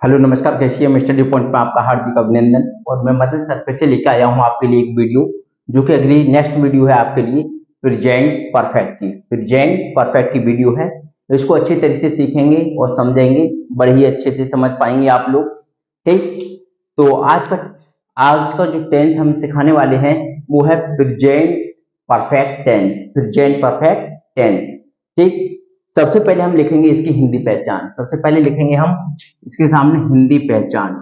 Hello नमस्कार, कैसी है मिस्टर डी पॉइंट में आपका हार्दिक अभिनंदन। और मैं मदन सर फिर से लेकर आया हूँ आपके लिए एक वीडियो, जो कि अगली नेक्स्ट वीडियो है आपके लिए प्रेजेंट परफेक्ट की वीडियो है। इसको अच्छी तरीके से सीखेंगे और समझेंगे, बड़े ही अच्छे से समझ पाएंगे आप लोग। ठीक, तो आज का जो टेंस हम सिखाने वाले हैं वो है प्रेजेंट परफेक्ट टेंस। ठीक, सबसे पहले हम लिखेंगे इसकी हिंदी पहचान। सबसे पहले लिखेंगे हम इसके सामने हिंदी पहचान,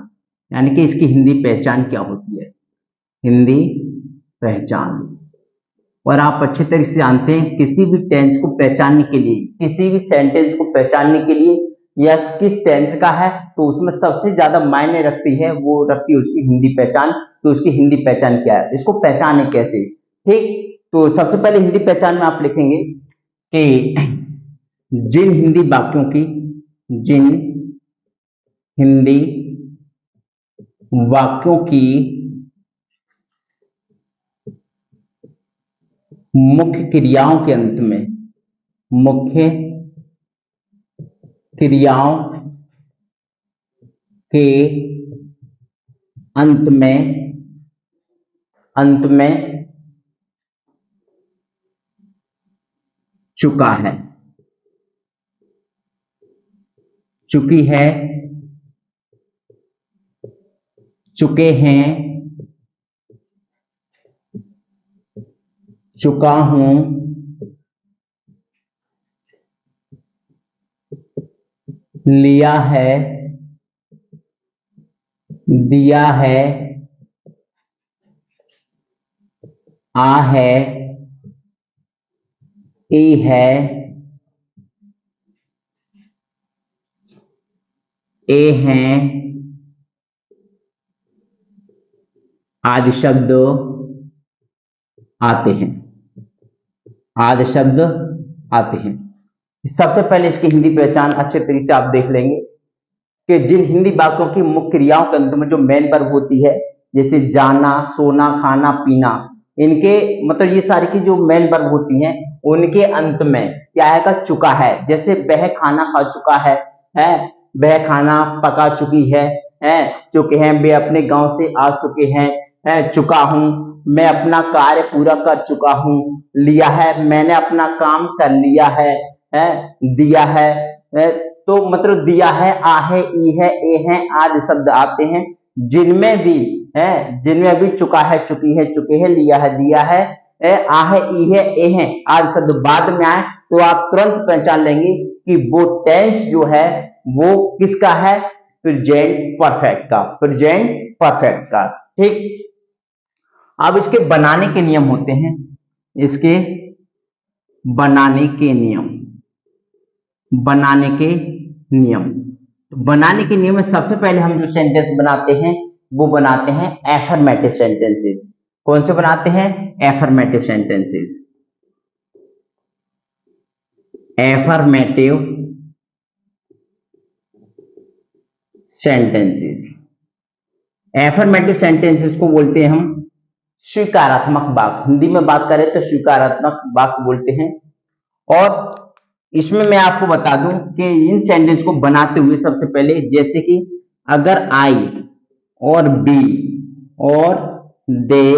यानी कि इसकी हिंदी पहचान क्या होती है, हिंदी पहचान। और आप अच्छे तरीके से जानते हैं किसी भी टेंस को पहचानने के लिए, किसी भी सेंटेंस को पहचानने के लिए या किस टेंस का है, तो उसमें सबसे ज्यादा मायने रखती है उसकी हिंदी पहचान। तो उसकी हिंदी पहचान क्या है, इसको पहचाने कैसे। ठीक, तो सबसे पहले हिंदी पहचान में आप लिखेंगे कि जिन हिंदी वाक्यों की मुख्य क्रियाओं के अंत में चुका है, चुकी है, चुके हैं, चुका हूं, लिया है, दिया है, आ है, ए है, ए हैं, आदि शब्द आते हैं, सबसे पहले इसकी हिंदी पहचान अच्छे तरीके से आप देख लेंगे कि जिन हिंदी वाक्यों की मुख्य क्रियाओं के अंत में जो मेन वर्ब होती है, जैसे जाना, सोना, खाना, पीना, इनके मतलब ये सारी की जो मेन वर्ब होती हैं, उनके अंत में क्या आएगा, चुका है। जैसे वह खाना खा चुका है, वह खाना पका चुकी है, चुके हैं, वे अपने गांव से आ चुके हैं, चुका हूं, मैं अपना कार्य पूरा कर चुका हूं, लिया है, मैंने अपना काम कर लिया है, दिया है, तो मतलब दिया है, आ है, ई है, ए है, आदि शब्द आते हैं, जिनमें भी चुका है, चुकी है, चुके हैं, लिया है, दिया है, आ है, ई है, ए है, आदि शब्द बाद में आए तो आप तुरंत पहचान लेंगे कि वो टेंस जो है वो किसका है, प्रेजेंट परफेक्ट का। ठीक, अब इसके बनाने के नियम होते हैं, इसके बनाने के नियम में सबसे पहले हम जो सेंटेंस बनाते हैं वो बनाते हैं एफर्मेटिव सेंटेंसेस। कौन से बनाते हैं, एफर्मेटिव सेंटेंसेस। एफर्मेटिव सेंटेंसेस को बोलते हैं हम स्वीकारात्मक वाक्य। हिंदी में बात करें तो स्वीकारात्मक वाक्य बोलते हैं। और इसमें मैं आपको बता दूं कि इन सेंटेंस को बनाते हुए सबसे पहले, जैसे कि अगर आई और बी और दे,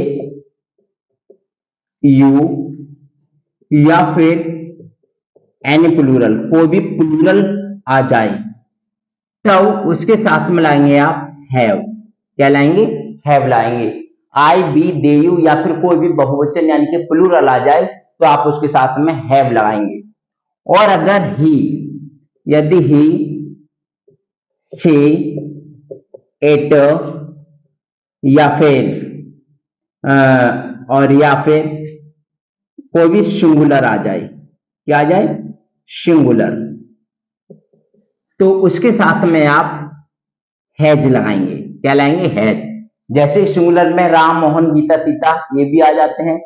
यू या फिर एनी प्लूरल, कोई भी प्लूरल आ जाए, तो उसके साथ में लाएंगे आप हैव। क्या लाएंगे, हैव लाएंगे। आई, बी, दे, यू या फिर कोई भी बहुवचन यानी कि प्लूरल आ जाए तो आप उसके साथ में हैव लगाएंगे। और अगर यदि ही, शी, इट या फिर कोई भी सिंगुलर आ जाए, क्या आ जाए, सिंगुलर, तो उसके साथ में आप हैज लगाएंगे। क्या लाएंगे, हैज। जैसे सिंगुलर में राम, मोहन, गीता, सीता ये भी आ जाते हैं,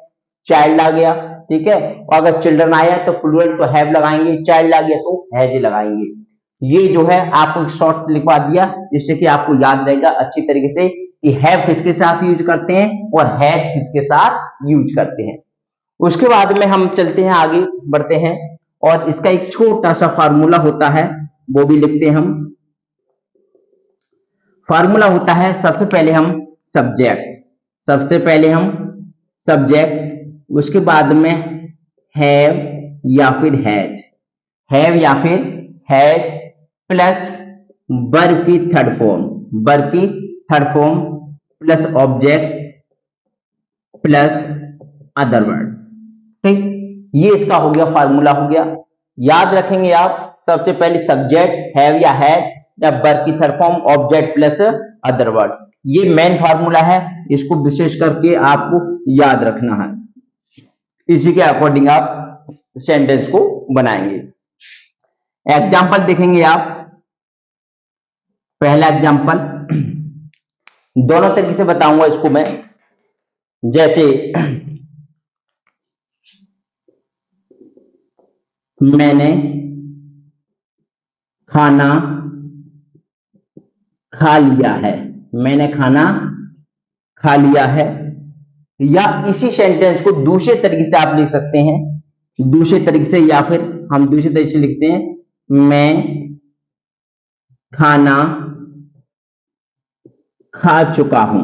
चाइल्ड आ गया, ठीक है। और अगर चिल्ड्रन आया तो प्लूरल तो हैव लगाएंगे, चाइल्ड आ गया तो हैज लगाएंगे। ये जो है आपको शॉर्ट लिखवा दिया, जिससे कि आपको याद रहेगा अच्छी तरीके से कि हैव किसके साथ यूज करते हैं और हैज किसके साथ यूज करते हैं। उसके बाद में हम चलते हैं, आगे बढ़ते हैं और इसका एक छोटा सा फार्मूला होता है, वो भी लिखते हैं हम। फॉर्मूला होता है सबसे पहले हम सब्जेक्ट, उसके बाद में हैव या फिर हैज प्लस वर्ब की third form plus object plus other word. ठीक, ये इसका हो गया, फार्मूला हो गया। याद रखेंगे आप, सबसे पहले सब्जेक्ट हैव या हैड या वर्ब की third form object plus other word, ये मेन फार्मूला है, इसको विशेष करके आपको याद रखना है। इसी के अकॉर्डिंग आप सेंटेंस को बनाएंगे। एग्जाम्पल देखेंगे आप। पहला एग्जाम्पल दोनों तरीके से बताऊंगा इसको मैं, जैसे मैंने खाना खा लिया है, या इसी सेंटेंस को दूसरे तरीके से आप लिख सकते हैं, या फिर हम दूसरे तरीके से लिखते हैं, मैं खाना खा चुका हूं।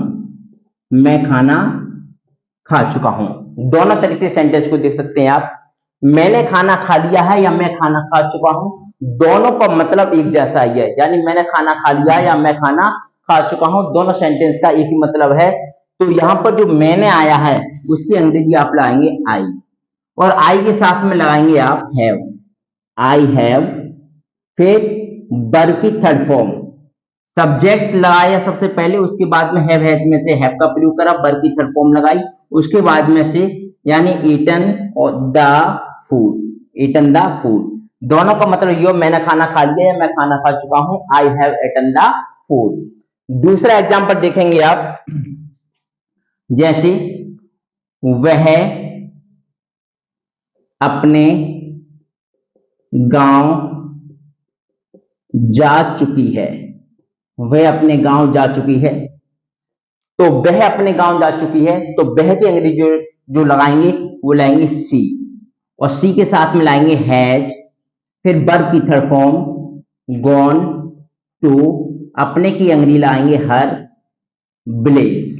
दोनों तरीके से सेंटेंस को देख सकते हैं आप। मैंने खाना खा लिया है या मैं खाना खा चुका हूं, दोनों का मतलब एक जैसा ही है, यानी मैंने खाना खा लिया है या मैं खाना खा चुका हूं, दोनों सेंटेंस का एक ही मतलब है। तो यहां पर जो मैंने आया है उसकी अंग्रेजी आप लगाएंगे आई, और आई के साथ में लगाएंगे आप हैव, आई हैव। फिर वर्ब की थर्ड फॉर्म, सब्जेक्ट लगाया सबसे पहले, उसके बाद में हैव हैज में से हैव का प्रयोग करा, वर्ब की थर्ड फॉर्म लगाई, उसके बाद में से यानी ईटन द फूड, दोनों का मतलब ये मैंने खाना खा लिया या मैं खाना खा चुका हूं, I have eaten the food. दूसरा एग्जांपल देखेंगे आप, जैसे वह अपने गांव जा चुकी है, तो वह अपने गांव जा चुकी है, तो वह की अंग्रेजी जो लगाएंगे वो लाएंगे सी, और सी के साथ में लाएंगे हैज, फिर वर्ब की थर्ड फॉर्म गॉन टू, अपने की अंग्रेजी लाएंगे हर ब्लेज।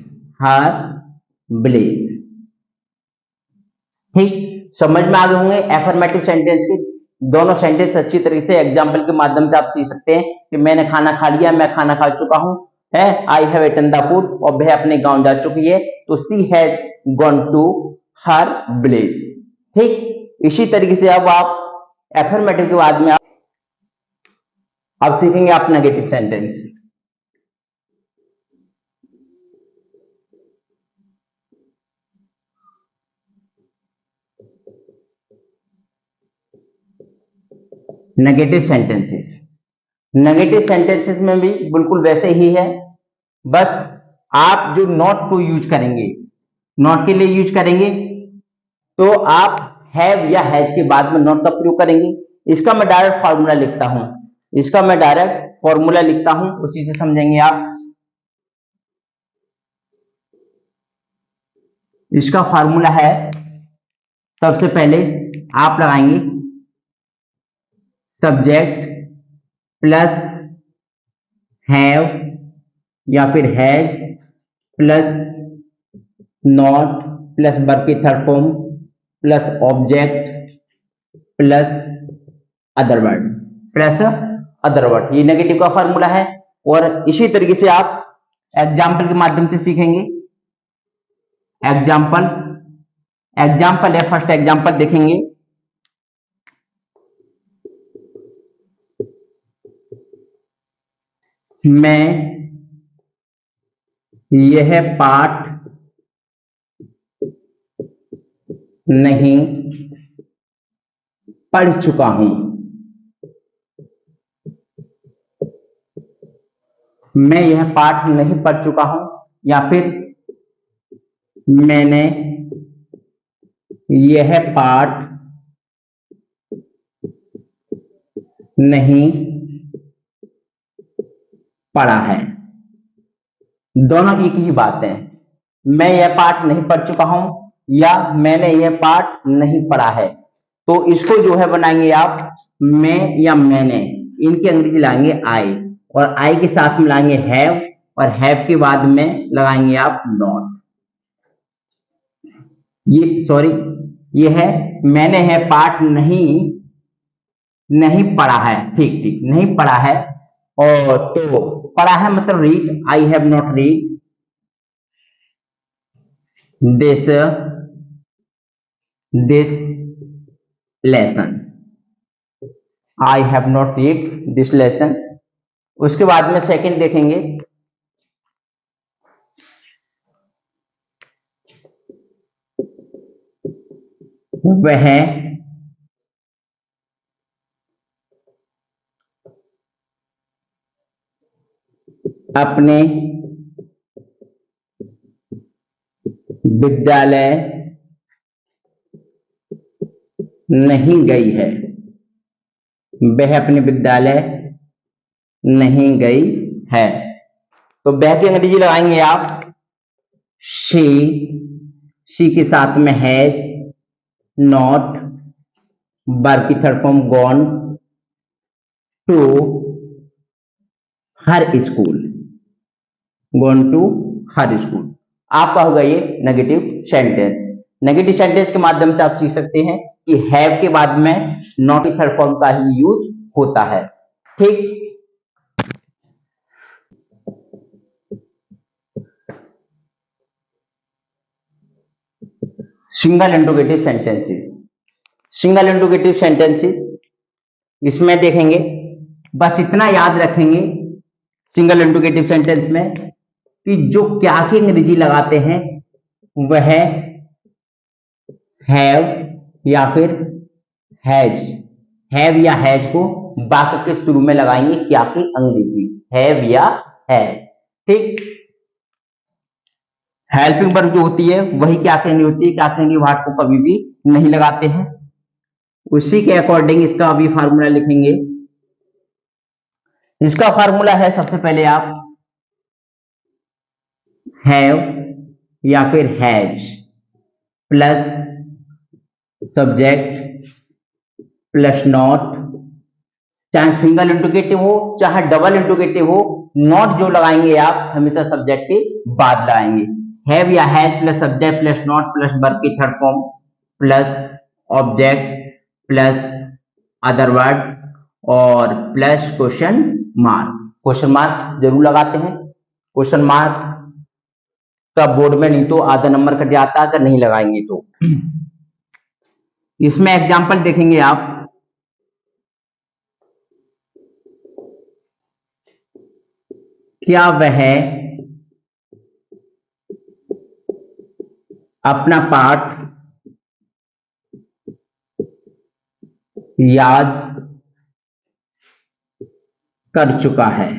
ठीक, समझ में आ गए होंगे एफर्मेटिव सेंटेंस के दोनों सेंटेंस अच्छी तरीके से एग्जाम्पल के माध्यम से आप सीख सकते हैं कि मैंने खाना खा लिया, मैं खाना खा चुका हूं, है I have eaten the food, और वह अपने गांव जा चुकी है, तो she has gone to her village. ठीक, इसी तरीके से अब आप एफर्मेटिव के बाद में आप सीखेंगे आप नेगेटिव सेंटेंस। नेगेटिव सेंटेंसेस में भी बिल्कुल वैसे ही है, बस आप जो नॉट को यूज करेंगे, नॉट के लिए यूज करेंगे, तो आप हैव या हैज के बाद में नॉट का प्रयोग करेंगे। इसका मैं डायरेक्ट फॉर्मूला लिखता हूं, उसी से समझेंगे आप। इसका फॉर्मूला है, सबसे पहले आप लगाएंगे सब्जेक्ट प्लस हैव या फिर has plus not plus verb की third form plus object plus other word, ये नेगेटिव का फॉर्मूला है। और इसी तरीके से आप एग्जाम्पल के माध्यम से सीखेंगे। एग्जाम्पल है, फर्स्ट एग्जाम्पल देखेंगे। मैं यह पाठ नहीं पढ़ चुका हूं। मैं यह पाठ नहीं पढ़ चुका हूं, या फिर मैंने यह पाठ नहीं पढ़ा है। दोनों एक ही बात है, मैं यह पाठ नहीं पढ़ चुका हूं या मैंने यह पाठ नहीं पढ़ा है। तो इसको जो है बनाएंगे आप मैं या मैंने, इनकी अंग्रेजी लाएंगे आई, और आई के साथ में लाएंगे हैव, और हैव के बाद में लगाएंगे आप नॉट। ये सॉरी, ये है मैंने है पाठ नहीं पढ़ा है, ठीक ठीक, नहीं पढ़ा है। और तो पढ़ा है मतलब read, I have not read this lesson, I have not read this lesson. उसके बाद में सेकंड देखेंगे, वह अपने विद्यालय नहीं गई है, वह अपने विद्यालय नहीं गई है। तो वह की अंग्रेजी लगाएंगे आप शी के साथ में हैज, नॉट, वर्ब की third form gone to her school, gone to her school. आपका होगा ये नेगेटिव सेंटेंस। नेगेटिव सेंटेंस के माध्यम से आप सीख सकते हैं कि हैव के बाद में नॉट की थर्ड फॉर्म का ही यूज होता है। ठीक, single interrogative sentences. Single interrogative sentences इसमें देखेंगे, बस इतना याद रखेंगे सिंगल इंट्रोगेटिव सेंटेंस में कि जो क्या की अंग्रेजी लगाते हैं वह हैव या फिर हैज। हैव या हैज को वाक्य के शुरू में लगाएंगे क्या की अंग्रेजी, हैव या हैज। ठीक, हेल्पिंग वर्ब जो होती है वही क्या कहनी होती है, क्या कहनी वर्ड को कभी भी नहीं लगाते हैं। उसी के अकॉर्डिंग इसका अभी फार्मूला लिखेंगे। इसका फार्मूला है सबसे पहले आप हैव या फिर has plus subject plus not, चाहे सिंगल इंट्रोगेटिव हो चाहे डबल इंट्रोगेटिव हो, नॉट जो लगाएंगे आप हमेशा सब्जेक्ट के बाद लगाएंगे। हैव या has plus subject plus not plus verb की third form plus object plus other word और plus question mark. Question mark जरूर लगाते हैं, क्वेश्चन मार्क का बोर्ड में नहीं तो आधा नंबर कट जाता अगर नहीं लगाएंगे तो। इसमें एग्जांपल देखेंगे आप, क्या वह अपना पाठ याद कर चुका है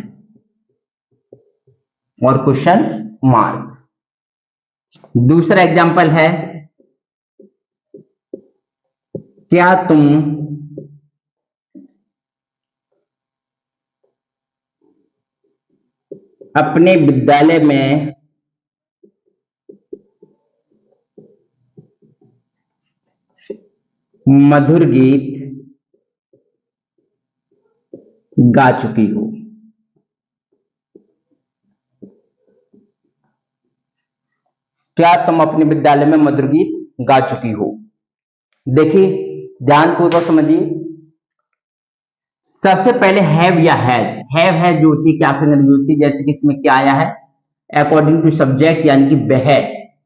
और क्वेश्चन मार्क। दूसरा एग्जांपल है, क्या तुम अपने विद्यालय में मधुर गीत गा चुकी हो। क्या तुम अपने विद्यालय में मधुर गीत गा चुकी हो। देखिए ध्यानपूर्वक समझिए, सबसे पहले हैव या हैज जो होती है क्या अंग्रेजी होती है, जैसे कि इसमें क्या आया है अकॉर्डिंग टू सब्जेक्ट, यानी कि वह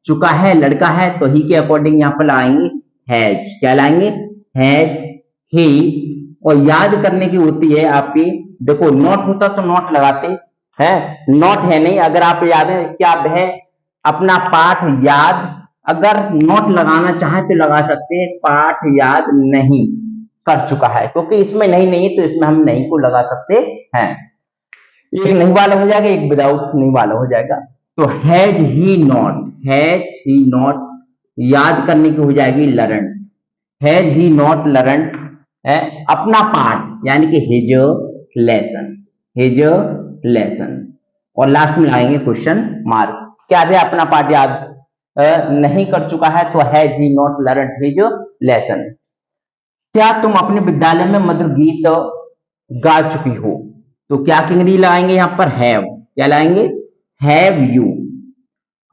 चुका है लड़का है तो ही के अकॉर्डिंग यहाँ पर लाएंगे हैज। क्या लाएंगे, हैज ही। और याद करने की होती है आपकी, देखो नॉट होता तो नॉट लगाते हैं, नॉट है नहीं। अगर आप याद है क्या वह अपना पाठ याद, अगर नॉट लगाना चाहे तो लगा सकते हैं, पाठ याद नहीं कर चुका है, क्योंकि इसमें नहीं है तो इसमें हम नहीं को लगा सकते हैं। एक नहीं वाला हो जाएगा, एक विदाउट नहीं वाला हो जाएगा। तो हैज ही नॉट याद करने की हो जाएगी learn, has he not learn अपना पाठ यानी कि हिज लेसन। और लास्ट में लगाएंगे क्वेश्चन मार्क। क्या है अपना पाठ याद नहीं कर चुका है तो has he not learn his lesson. क्या तुम अपने विद्यालय में मधुर गीत गा चुकी हो, तो क्या की अंग्रेजी लगाएंगे यहाँ पर हैव। क्या लाएंगे, हैव यू।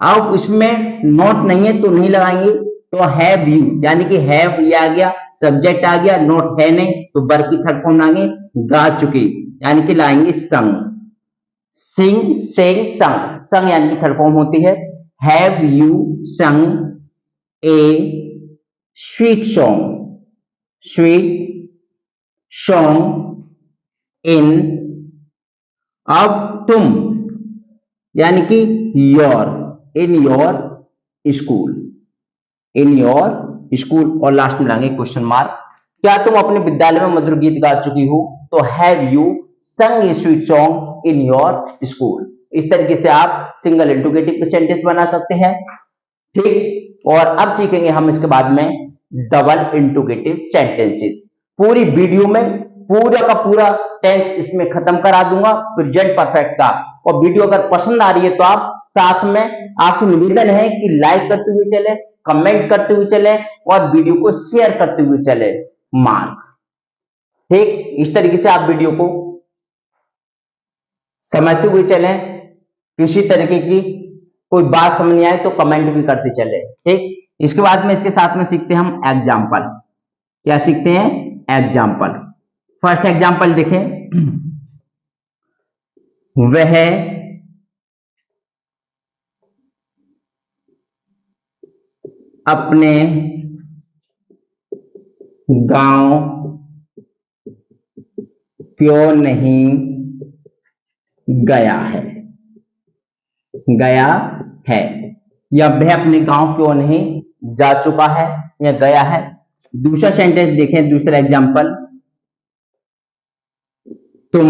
अब इसमें नॉट नहीं है तो नहीं लगाएंगे, तो हैव यू यानी कि हैव ये आ गया, सब्जेक्ट आ गया, नॉट है नहीं तो वर्ब की थर्ड फॉर्म लाएंगे गा चुके, यानी कि लाएंगे संग, सिंग सेंग संग, संग यानी कि थर्ड फॉर्म होती है। हैव यू संग ए sweet song, sweet song in, अब तुम यानी कि your, in your school, in your school, और लास्ट में लाएंगे क्वेश्चन मार्क। क्या तुम अपने विद्यालय में मधुर गीत गा चुकी हो, तो हैव यू संग ए sweet song in your school. इस तरीके से आप सिंगल इंट्रोगेटिव सेंटेंस बना सकते हैं, ठीक। और अब सीखेंगे हम इसके बाद में डबल इंट्रोगेटिव सेंटेंसेस। पूरी वीडियो में पूरा का पूरा टेंस इसमें खत्म करा दूंगा प्रेजेंट परफेक्ट का। और वीडियो अगर पसंद आ रही है तो आप साथ में, आपसे निवेदन है कि लाइक करते हुए चले, कमेंट करते हुए चले और वीडियो को शेयर करते हुए चले मार्क, ठीक। इस तरीके से आप वीडियो को समझते हुए चले, किसी तरीके की कोई बात समझ नहीं आए तो कमेंट भी करते चले, ठीक। इसके बाद में इसके साथ में सीखते हैं हम एग्जाम्पल। क्या सीखते हैं? एग्जाम्पल। फर्स्ट एग्जाम्पल देखें, वह अपने गांव क्यों नहीं गया है, गया है, या वह अपने गांव क्यों नहीं जा चुका है या गया है। दूसरा सेंटेंस देखें, दूसरा एग्जाम्पल, तुम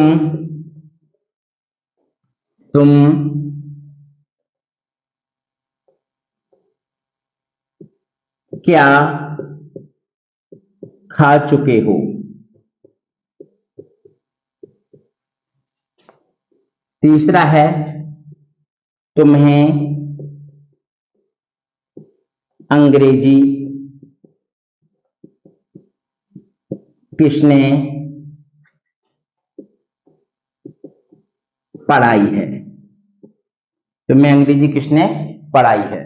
क्या खा चुके हो। तीसरा है, तुम्हें अंग्रेजी किसने पढ़ाई है, तुम्हें अंग्रेजी किसने पढ़ाई है।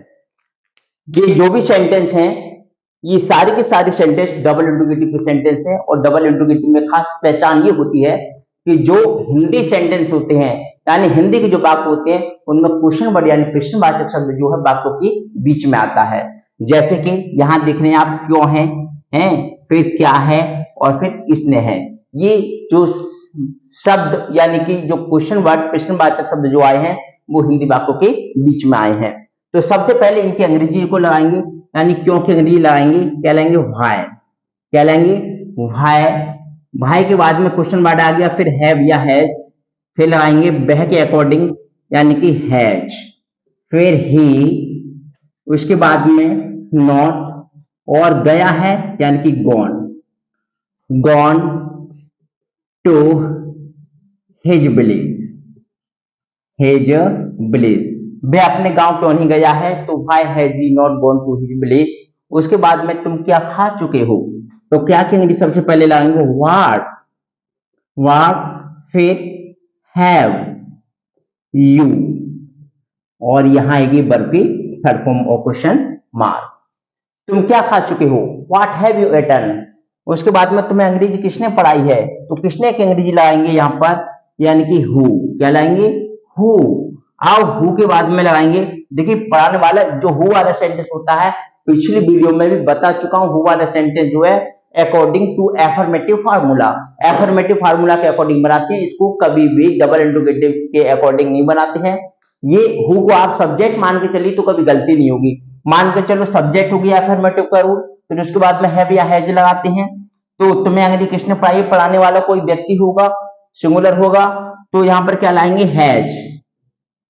ये जो भी सेंटेंस हैं, ये सारे के सारे सेंटेंस डबल इंट्रोगेटिव के सेंटेंस हैं। और डबल इंट्रोगेटिव में खास पहचान ये होती है कि जो हिंदी सेंटेंस होते हैं, यानी हिंदी के जो वाक्य होते हैं, उनमें क्वेश्चन वर्ड यानी प्रश्नवाचक शब्द जो है वाक्यों के बीच में आता है। जैसे कि यहां देख रहे हैं आप, क्यों है, फिर क्या है और फिर किसने है। ये जो शब्द यानी कि जो क्वेश्चन वर्ड प्रश्नवाचक शब्द जो आए हैं वो हिंदी वाक्यों के बीच में आए हैं। तो सबसे पहले इनकी अंग्रेजी को लगाएंगे, यानी क्यों की अंग्रेजी लगाएंगे, क्या लाएंगे? व्हाई। क्या लाएंगे? व्हाई। व्हाई के बाद में क्वेश्चन वर्ड आ गया, फिर हैव या हैज, फिर लगाएंगे वह के अकॉर्डिंग यानी कि हैज, फिर ही, उसके बाद में नॉट, और गया है यानी कि gone, gone to his village, his village. वह अपने गांव क्यों नहीं गया है, तो why has he not gone to his village. उसके बाद में तुम क्या खा चुके हो, तो क्या की अंग्रेजी सबसे पहले लगाएंगे? व्हाट, व्हाट, फिर हैव यू, और यहां आएगी वर्ब की थर्ड फॉर्म और क्वेश्चन मार्क। तुम क्या खा चुके हो, व्हाट हैव यू ईटन। उसके बाद में तुम्हें अंग्रेजी किसने पढ़ाई है, तो किसने की अंग्रेजी लगाएंगे यहां पर, यानी कि हु। क्या लाएंगे? हु। आओ हु के बाद में लगाएंगे, देखिए पढ़ाने वाला जो हु वाला सेंटेंस होता है, पिछली वीडियो में भी बता चुका हूं, हु वाला सेंटेंस जो है according to affirmative formula, affirmative formula के अकॉर्डिंग बनाते हैं। इसको कभी भी डबल इंट्रोगेटिव के अकॉर्डिंग नहीं बनाते हैं। ये हु को आप सब्जेक्ट मान के चलिए तो कभी गलती नहीं होगी। मान के चलो सब्जेक्ट हो गया एफर्मेटिव का रूल, फिर उसके बाद में हैव या हैज लगाते हैं। तो तुम्हें अंग्रेजी किसने पढ़ाई, पढ़ाने वाला कोई व्यक्ति होगा, सिंगुलर होगा, तो यहां पर क्या लाएंगे? हैज।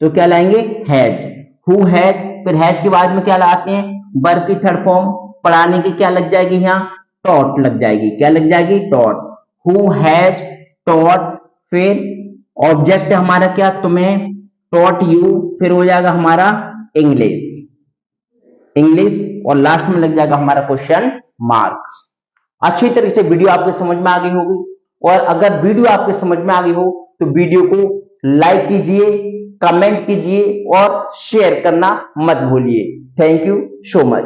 तो क्या लाएंगे? Has, who has. फिर हैज के बाद में क्या लगाते हैं? वर्ब की थर्ड फॉर्म, पढ़ाने की क्या लग जाएगी यहाँ? टॉट लग जाएगी। क्या लग जाएगी? टॉट। हु हैज टॉट, फिर ऑब्जेक्ट हमारा क्या? तुम्हें, टॉट यू, फिर हो जाएगा हमारा इंग्लिश, इंग्लिश, और लास्ट में लग जाएगा हमारा क्वेश्चन मार्क। अच्छी तरह से वीडियो आपके समझ में आ गई होगी, और अगर वीडियो आपके समझ में आ गई हो तो वीडियो को लाइक कीजिए, कमेंट कीजिए और शेयर करना मत भूलिए। Thank you so much.